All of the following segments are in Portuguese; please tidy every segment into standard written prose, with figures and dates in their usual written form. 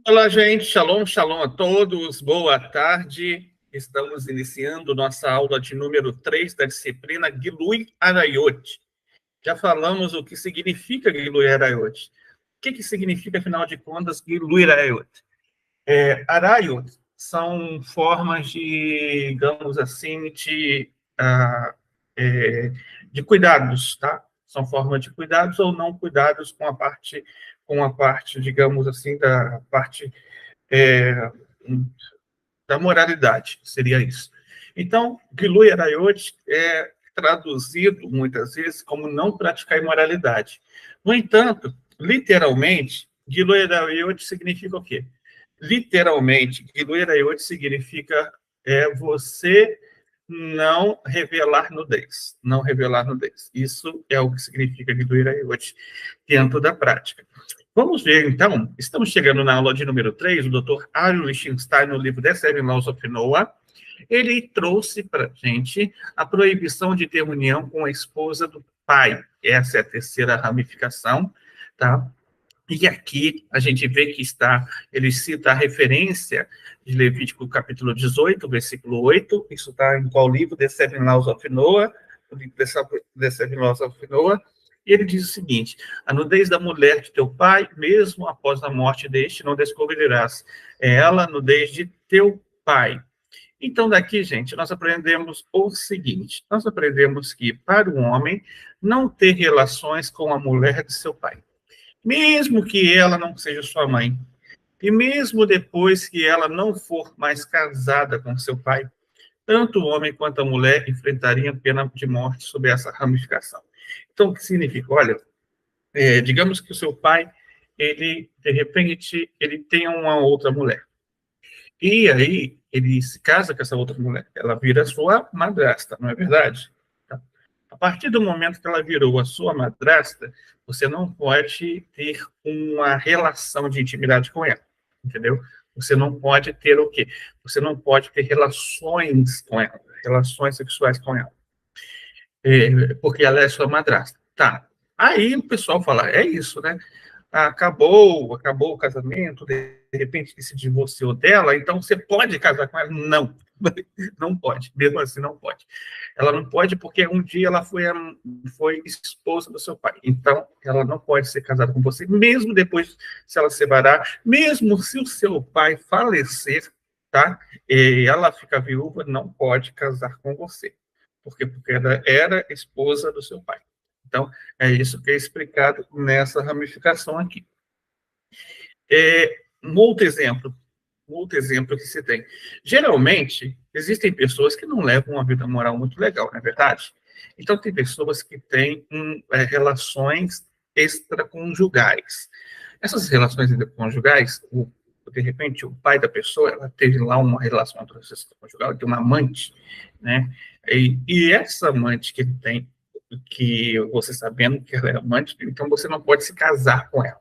Olá, gente. Shalom, shalom a todos. Boa tarde. Estamos iniciando nossa aula de número 3 da disciplina Gilui Arayot. Já falamos o que significa Gilui Arayot. O que significa, afinal de contas, Gilui Arayot? Arayot são formas de, digamos assim, de cuidados, tá? São formas de cuidados ou não cuidados com a parte, digamos assim, da parte é, da moralidade, seria isso. Então, Gilui Arayot é traduzido, muitas vezes, como não praticar imoralidade. No entanto, literalmente, Gilui Arayot significa o quê? Literalmente, Gilui Arayot significa você não revelar nudez. Não revelar nudez. Isso é o que significa Gilui Arayot dentro da prática. Vamos ver, então, estamos chegando na aula de número 3, o Dr. Aaron Lichtenstein, no livro The Seven Laws of Noah, ele trouxe para a gente a proibição de ter união com a esposa do pai. Essa é a terceira ramificação, tá? E aqui a gente vê que ele cita a referência de Levítico capítulo 18, versículo 8, isso está em qual livro? The Seven Laws of Noah, o livro The Seven Laws of Noah, e ele diz o seguinte: a nudez da mulher de teu pai, mesmo após a morte deste, não descobrirás. É ela a nudez de teu pai. Então, daqui, gente, nós aprendemos o seguinte: nós aprendemos que, para o homem, não ter relações com a mulher de seu pai, mesmo que ela não seja sua mãe, e mesmo depois que ela não for mais casada com seu pai, tanto o homem quanto a mulher enfrentariam pena de morte sob essa ramificação. Então, o que significa? Olha, digamos que o seu pai, de repente, ele tem uma outra mulher. E aí, ele se casa com essa outra mulher. Ela vira sua madrasta, não é verdade? Tá. A partir do momento que ela virou a sua madrasta, você não pode ter uma relação de intimidade com ela, entendeu? Você não pode ter o quê? Você não pode ter relações com ela, relações sexuais com ela, porque ela é sua madrasta. Tá. Aí o pessoal fala, é isso, né? Acabou o casamento, de repente que se divorciou dela, então você pode casar com ela? Não, não pode, mesmo assim não pode. Ela não pode porque um dia ela foi esposa do seu pai, então ela não pode ser casada com você, mesmo depois se ela se separar, mesmo se o seu pai falecer, tá? E ela fica viúva, não pode casar com você, porque ela era esposa do seu pai. Então, é isso que é explicado nessa ramificação aqui. Um outro exemplo que se tem. Geralmente, existem pessoas que não levam uma vida moral muito legal, não é verdade? Então, tem pessoas que têm relações extraconjugais. Essas relações extraconjugais, de repente, o pai da pessoa, ela teve lá uma relação extraconjugal, tem uma amante, né? E essa amante que ele tem, que você sabendo que ela é amante, então você não pode se casar com ela,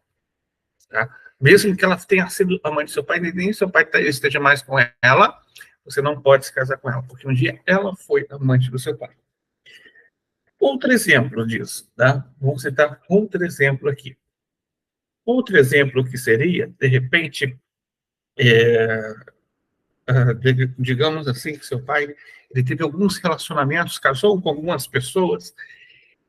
tá? Mesmo que ela tenha sido amante do seu pai, nem seu pai esteja mais com ela, você não pode se casar com ela, porque um dia ela foi amante do seu pai. Outro exemplo disso, tá? Vamos citar outro exemplo aqui. Outro exemplo que seria, de repente, digamos assim, que seu pai ele teve alguns relacionamentos, casou com algumas pessoas,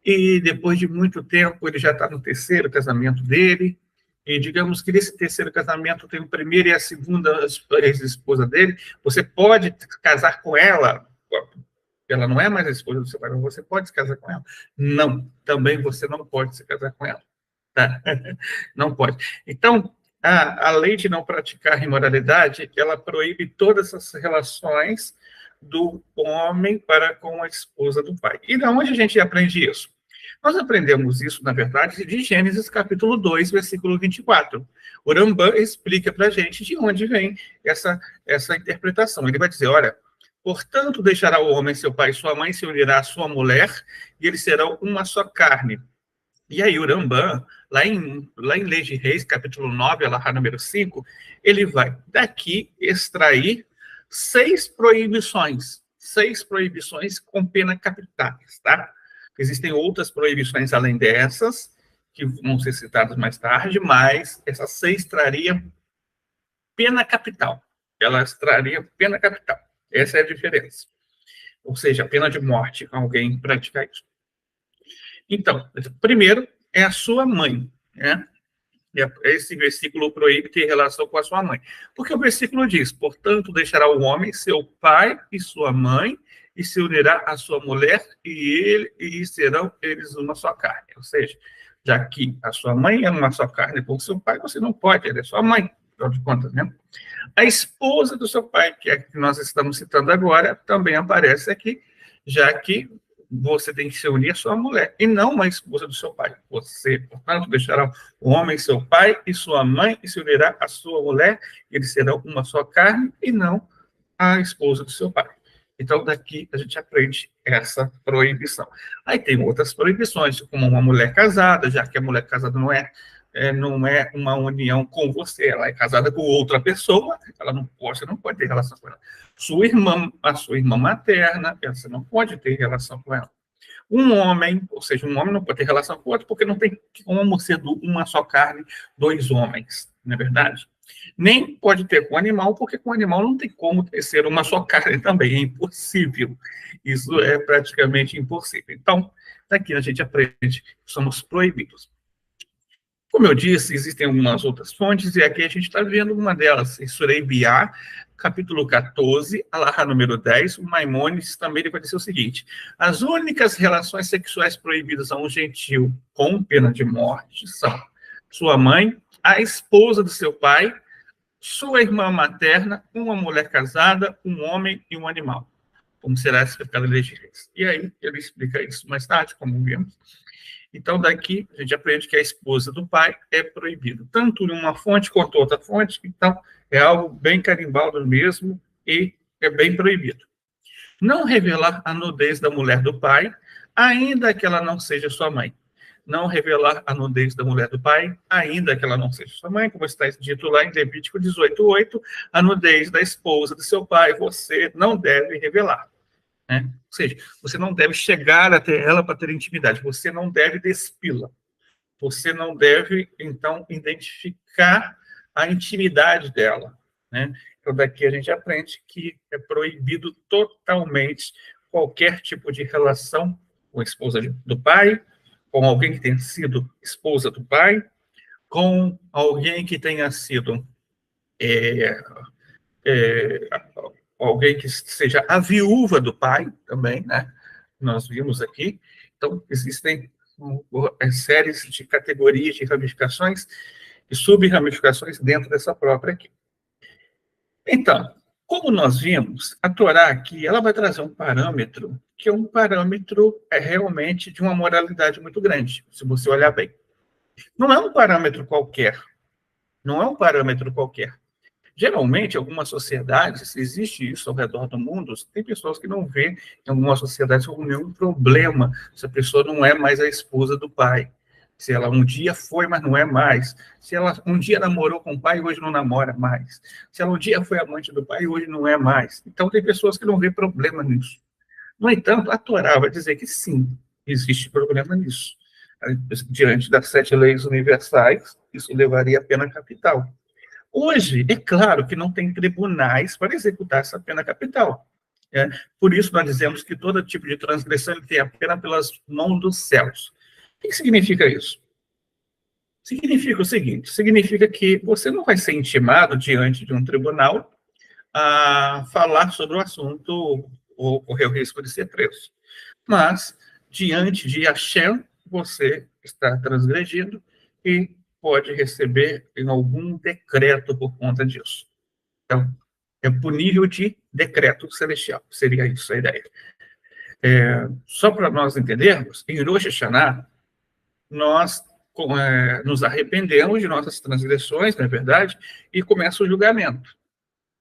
e depois de muito tempo ele já está no terceiro casamento dele, e digamos que nesse terceiro casamento tem o primeiro e a segunda ex-esposa dele, você pode casar com ela não é mais a esposa do seu pai, mas você pode se casar com ela? Não, também você não pode se casar com ela. Tá? Não pode. Então, a lei de não praticar imoralidade, ela proíbe todas as relações do homem para com a esposa do pai. E de onde a gente aprende isso? Nós aprendemos isso, na verdade, de Gênesis capítulo 2, versículo 24. O Rambam explica para a gente de onde vem essa interpretação. Ele vai dizer, olha, portanto, deixará o homem seu pai e sua mãe, se unirá à sua mulher, e eles serão uma só carne. E aí o Rambam, lá em Leis de Reis, capítulo 9, alahá número 5, ele vai daqui extrair 6 proibições com pena capitais, tá? Existem outras proibições além dessas, que vão ser citadas mais tarde, mas essas 6 trariam pena capital. Ela traria pena capital. Essa é a diferença. Ou seja, a pena de morte com alguém praticar isso. Então, primeiro é a sua mãe, né? Esse versículo proíbe ter relação com a sua mãe. Porque o versículo diz, portanto, deixará o homem seu pai e sua mãe, e se unirá à sua mulher, e serão eles uma só carne. Ou seja, já que a sua mãe é uma só carne com o seu pai, você não pode, ele é sua mãe, afinal de contas, né? A esposa do seu pai, que é a que nós estamos citando agora, também aparece aqui, já que você tem que se unir à sua mulher, e não uma esposa do seu pai. Você, portanto, deixará o homem seu pai e sua mãe, e se unirá à sua mulher, eles serão uma só carne, e não a esposa do seu pai. Então, daqui a gente aprende essa proibição. Aí tem outras proibições, como uma mulher casada, já que a mulher casada não é uma união com você, ela é casada com outra pessoa, você não pode ter relação com ela. A sua irmã materna, você não pode ter relação com ela. Um homem, ou seja, um homem não pode ter relação com o outro, porque não tem como ser uma só carne, dois homens, não é verdade? Nem pode ter com o animal, porque com o animal não tem como ser uma só carne também, é impossível. Isso é praticamente impossível. Então, daqui a gente aprende que somos proibidos. Como eu disse, existem algumas outras fontes, e aqui a gente está vendo uma delas, em Surei Biá, capítulo 14, alahá número 10, o Maimônides também vai dizer o seguinte: as únicas relações sexuais proibidas a um gentil com pena de morte são sua mãe, a esposa do seu pai, sua irmã materna, uma mulher casada, um homem e um animal, como será explicado em Levíticos. E aí ele explica isso mais tarde, como vimos. Então, daqui, a gente aprende que a esposa do pai é proibida, tanto em uma fonte quanto outra fonte, então, é algo bem carimbaldo mesmo e é bem proibido. Não revelar a nudez da mulher do pai, ainda que ela não seja sua mãe. Não revelar a nudez da mulher do pai, ainda que ela não seja sua mãe, como está dito lá em Levítico 18:8, a nudez da esposa do seu pai você não deve revelar. Né? Ou seja, você não deve chegar até ela para ter intimidade, você não deve despi-la, você não deve, então, identificar a intimidade dela. Né? Então, daqui a gente aprende que é proibido totalmente qualquer tipo de relação com a esposa do pai, com alguém que tenha sido esposa do pai, com alguém que tenha sido alguém que seja a viúva do pai também, né? Nós vimos aqui. Então, existem séries de categorias de ramificações e sub-ramificações dentro dessa própria aqui. Então, como nós vimos, a Torá aqui, ela vai trazer um parâmetro que é um parâmetro realmente de uma moralidade muito grande, se você olhar bem. Não é um parâmetro qualquer. Não é um parâmetro qualquer. Geralmente, em algumas sociedades, existe isso ao redor do mundo, tem pessoas que não vêem em algumas sociedades como nenhum problema se a pessoa não é mais a esposa do pai. Se ela um dia foi, mas não é mais. Se ela um dia namorou com o pai e hoje não namora mais. Se ela um dia foi amante do pai e hoje não é mais. Então, tem pessoas que não vêem problema nisso. No entanto, a Torá vai dizer que sim, existe problema nisso. Diante das 7 leis universais, isso levaria a pena capital. Hoje, é claro que não tem tribunais para executar essa pena capital. Por isso, nós dizemos que todo tipo de transgressão tem a pena pelas mãos dos céus. O que significa isso? Significa o seguinte, significa que você não vai ser intimado diante de um tribunal a falar sobre o assunto ou correr o risco de ser preso. Mas, diante de Hashem, você está transgredindo e pode receber em algum decreto por conta disso. Então, é punível de decreto celestial, seria isso a ideia. Só para nós entendermos, em Rosh Hashanah, nós nos arrependemos de nossas transgressões, não é verdade? E começa o julgamento.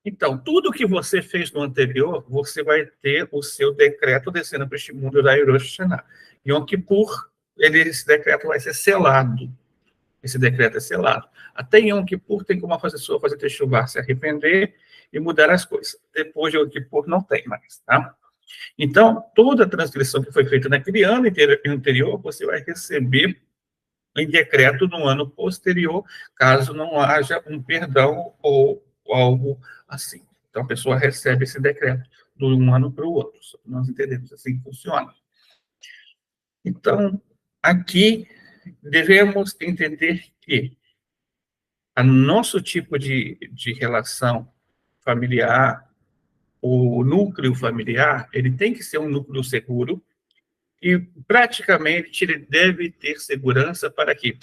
Então, tudo que você fez no anterior, você vai ter o seu decreto descendo para este mundo da Rosh Hashanah. Yom Kippur, esse decreto vai ser selado. Esse decreto é selado. Até Yom Kippur tem como a pessoa fazer techuvá, se arrepender e mudar as coisas. Depois de Yom Kippur não tem mais, tá? Então, toda a transgressão que foi feita naquele ano anterior, você vai receber em decreto no ano posterior, caso não haja um perdão ou algo assim. Então, a pessoa recebe esse decreto de um ano para o outro. Nós entendemos assim que funciona. Então, aqui devemos entender que o nosso tipo de relação familiar, o núcleo familiar, ele tem que ser um núcleo seguro e, praticamente, ele deve ter segurança para que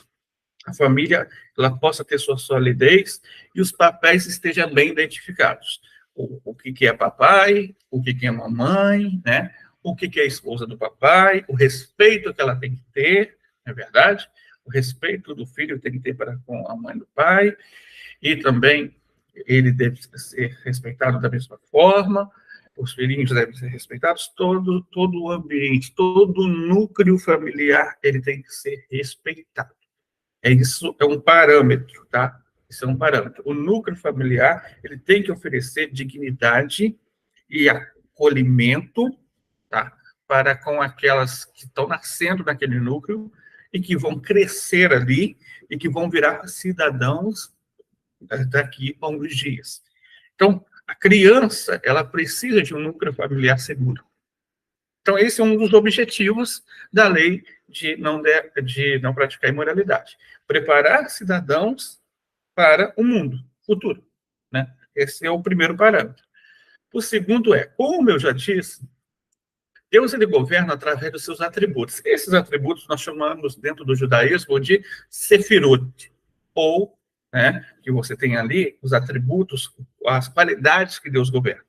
a família ela possa ter sua solidez e os papéis estejam bem identificados. O que é papai, o que é mamãe, né? O que é a esposa do papai, o respeito que ela tem que ter, não é verdade? O respeito do filho tem que ter para com a mãe do pai, e também ele deve ser respeitado da mesma forma, os filhinhos devem ser respeitados, todo o ambiente, todo o núcleo familiar, ele tem que ser respeitado. Isso é um parâmetro, tá? Isso é um parâmetro. O núcleo familiar, ele tem que oferecer dignidade e acolhimento, tá? Para com aquelas que estão nascendo naquele núcleo e que vão crescer ali e que vão virar cidadãos daqui a uns dias. Então, a criança, ela precisa de um núcleo familiar seguro. Então, esse é um dos objetivos da lei de não praticar imoralidade. Preparar cidadãos para o mundo futuro, né? Esse é o primeiro parâmetro. O segundo é, como eu já disse, Deus ele governa através dos seus atributos. Esses atributos nós chamamos dentro do judaísmo de sefirot, ou, né, que você tem ali os atributos, as qualidades que Deus governa.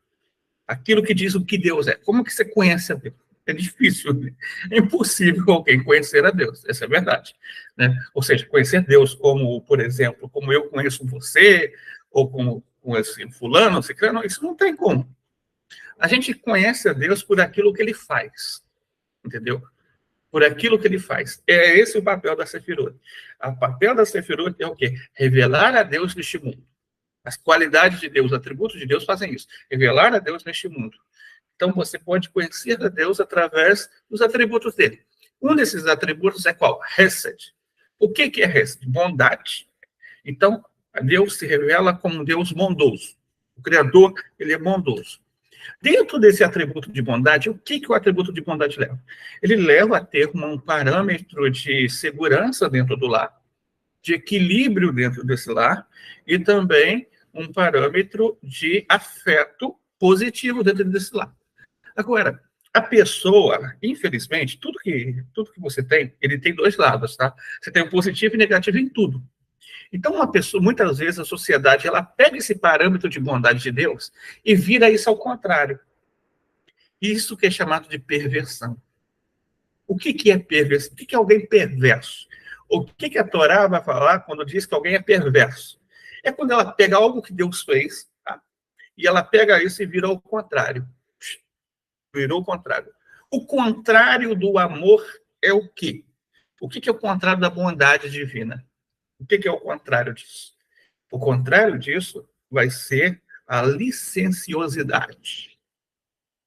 Aquilo que diz o que Deus é. Como que você conhece a Deus? É difícil, né? É impossível alguém conhecer a Deus, essa é a verdade, né? Ou seja, conhecer Deus como, por exemplo, como eu conheço você, ou como esse fulano, ciclano, isso não tem como. A gente conhece a Deus por aquilo que ele faz, entendeu? Por aquilo que ele faz. É esse o papel da Sefirot. O papel da Sefirot é o quê? Revelar a Deus neste mundo. As qualidades de Deus, os atributos de Deus fazem isso. Revelar a Deus neste mundo. Então, você pode conhecer a Deus através dos atributos dele. Um desses atributos é qual? Hesed. O que é Hesed? Bondade. Então, Deus se revela como um Deus bondoso. O Criador, ele é bondoso. Dentro desse atributo de bondade, o que o atributo de bondade leva? Ele leva a ter um parâmetro de segurança dentro do lar, de equilíbrio dentro desse lar, e também um parâmetro de afeto positivo dentro desse lar. Agora, a pessoa, infelizmente, tudo que você tem, ele tem dois lados, tá? Você tem o positivo e negativo em tudo. Então, uma pessoa, muitas vezes, a sociedade, ela pega esse parâmetro de bondade de Deus e vira isso ao contrário. Isso que é chamado de perversão. O que é perverso? O que é alguém perverso? O que a Torá vai falar quando diz que alguém é perverso? É quando ela pega algo que Deus fez, tá? E ela pega isso e vira ao contrário. Virou o contrário. O contrário do amor é o quê? O que é o contrário da bondade divina? O que é o contrário disso? O contrário disso vai ser a licenciosidade.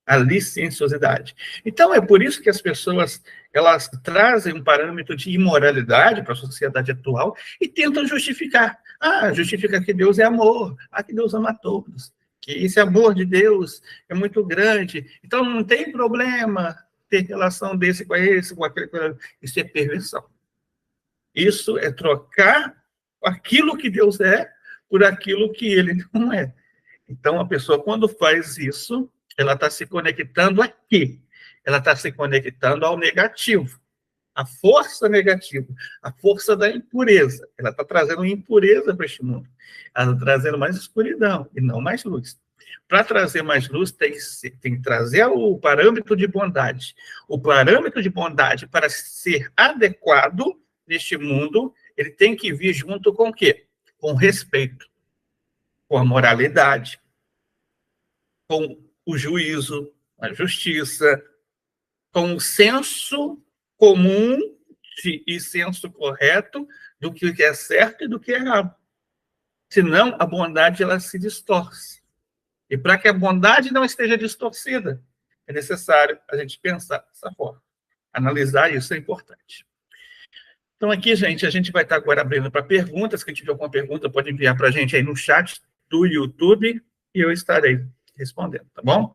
A licenciosidade. Então, é por isso que as pessoas elas trazem um parâmetro de imoralidade para a sociedade atual e tentam justificar. Justifica que Deus é amor, que Deus ama a todos, que esse amor de Deus é muito grande, então não tem problema ter relação desse com esse, com aquele. Isso é perversão. Isso é trocar aquilo que Deus é por aquilo que ele não é. Então, a pessoa, quando faz isso, ela está se conectando aqui. Ela está se conectando ao negativo, à força negativa, à força da impureza. Ela está trazendo impureza para este mundo. Ela está trazendo mais escuridão e não mais luz. Para trazer mais luz, tem que trazer o parâmetro de bondade. O parâmetro de bondade, para ser adequado neste mundo, ele tem que vir junto com o quê? Com respeito, com a moralidade, com o juízo, a justiça, com o senso comum e senso correto do que é certo e do que é errado. Senão, a bondade ela se distorce. E para que a bondade não esteja distorcida, é necessário a gente pensar dessa forma. Analisar isso é importante. Então, aqui, gente, a gente vai estar agora abrindo para perguntas. Quem tiver alguma pergunta, pode enviar para a gente aí no chat. do YouTube e eu estarei respondendo, tá bom?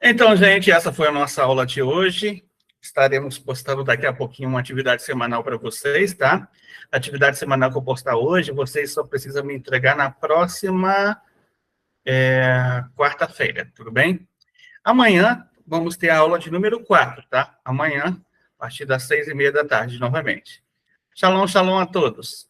Então, gente, essa foi a nossa aula de hoje. Estaremos postando daqui a pouquinho uma atividade semanal para vocês, tá? A atividade semanal que eu postar hoje, vocês só precisam me entregar na próxima quarta-feira, tudo bem? Amanhã vamos ter a aula de número 4, tá? Amanhã, a partir das 6h30 da tarde, novamente. Shalom, shalom a todos.